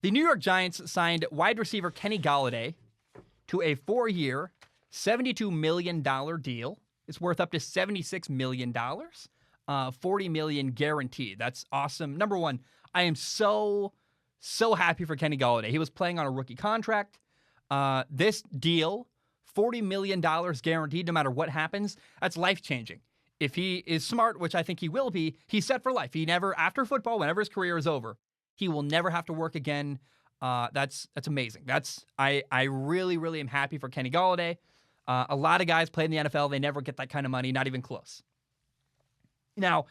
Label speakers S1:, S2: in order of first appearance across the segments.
S1: The New York Giants signed wide receiver Kenny Golladay to a 4-year, $72 million deal. It's worth up to $76 million, $40 million guaranteed. That's awesome. Number one, I am so happy for Kenny Golladay. He was playing on a rookie contract. This deal, $40 million guaranteed no matter what happens, that's life-changing. If he is smart, which I think he will be, he's set for life. He never, after football, whenever his career is over, he will never have to work again. That's amazing. I really, really am happy for Kenny Golladay. A lot of guys play in the NFL. They never get that kind of money, not even close. Now,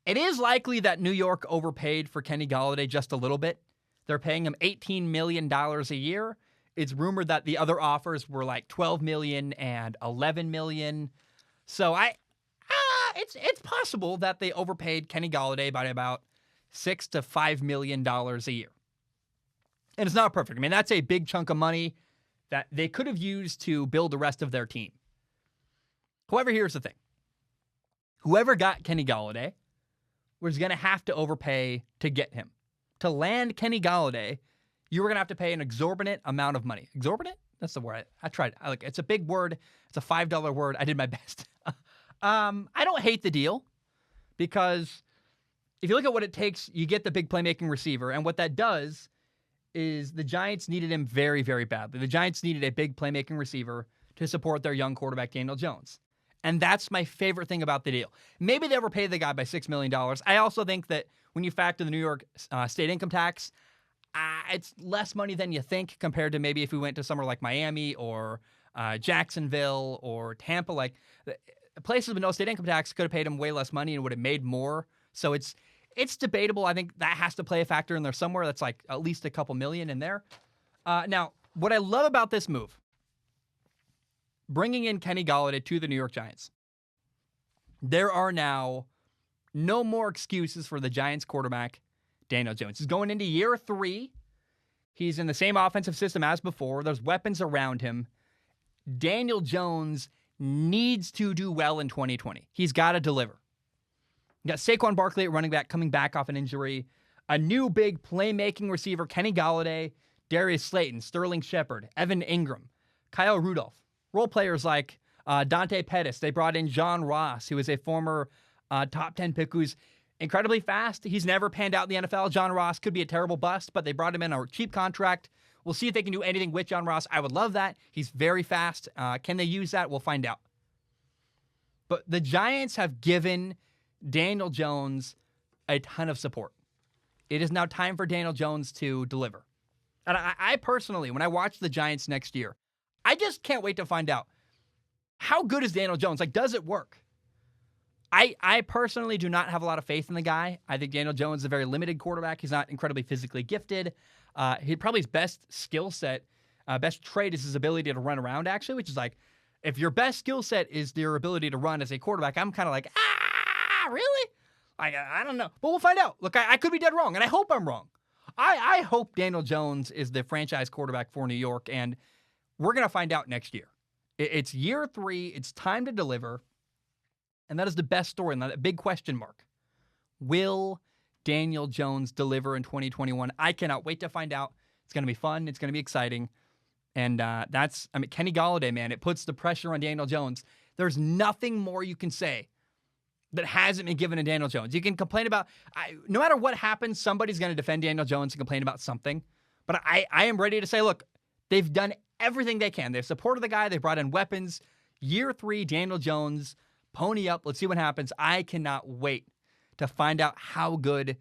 S1: it is likely that New York overpaid for Kenny Golladay just a little bit. They're paying him $18 million a year. It's rumored that the other offers were like $12 million and $11 million. So it's possible that they overpaid Kenny Golladay by about $6 to $5 million a year. And it's not perfect. I mean, that's a big chunk of money that they could have used to build the rest of their team. However, here's the thing. Whoever got Kenny Golladay was going to have to overpay to get him. To land Kenny Golladay, you were going to have to pay an exorbitant amount of money. Exorbitant? That's the word. I tried. It's a big word. It's a $5 word. I did my best. I don't hate the deal because if you look at what it takes, you get the big playmaking receiver. And what that does is the Giants needed him very, very badly. The Giants needed a big playmaking receiver to support their young quarterback, Daniel Jones. And that's my favorite thing about the deal. Maybe they overpaid the guy by $6 million. I also think that when you factor the New York state income tax, it's less money than you think compared to maybe if we went to somewhere like Miami or Jacksonville or Tampa. Like places with no state income tax could have paid him way less money and would have made more. So it's debatable. I think that has to play a factor in there somewhere. That's like at least a couple million in there. Now, what I love about this move, bringing in Kenny Golladay to the New York Giants, there are now no more excuses for the Giants quarterback, Daniel Jones. He's going into year 3. He's in the same offensive system as before. There's weapons around him. Daniel Jones needs to do well in 2020. He's got to deliver. You got Saquon Barkley at running back coming back off an injury. A new big playmaking receiver, Kenny Golladay, Darius Slayton, Sterling Shepard, Evan Ingram, Kyle Rudolph. Role players like Dante Pettis. They brought in John Ross, who is a former top 10 pick who's incredibly fast. He's never panned out in the NFL. John Ross could be a terrible bust, but they brought him in on a cheap contract. We'll see if they can do anything with John Ross. I would love that. He's very fast. Can they use that? We'll find out. But the Giants have given Daniel Jones a ton of support. It is now time for Daniel Jones to deliver. And I personally, when I watch the Giants next year, I just can't wait to find out how good is Daniel Jones? Like, does it work? I personally do not have a lot of faith in the guy. I think Daniel Jones is a very limited quarterback. He's not incredibly physically gifted. Probably his best skill set, best trait is his ability to run around, actually, which is like, if your best skill set is your ability to run as a quarterback, I'm kind of like, really? I don't know. But we'll find out. Look, I could be dead wrong, and I hope I'm wrong. I hope Daniel Jones is the franchise quarterback for New York, and we're going to find out next year. It's year 3. It's time to deliver. And that is the best story. And that big question mark. Will Daniel Jones deliver in 2021? I cannot wait to find out. It's going to be fun. It's going to be exciting. And Kenny Golladay, man, it puts the pressure on Daniel Jones. There's nothing more you can say that hasn't been given to Daniel Jones. You can complain about, no matter what happens, somebody's going to defend Daniel Jones and complain about something. But I am ready to say, look, they've done everything they can. They've supported the guy. They brought in weapons. Year 3, Daniel Jones, pony up. Let's see what happens. I cannot wait to find out how good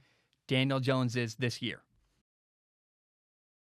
S1: Daniel Jones is this year.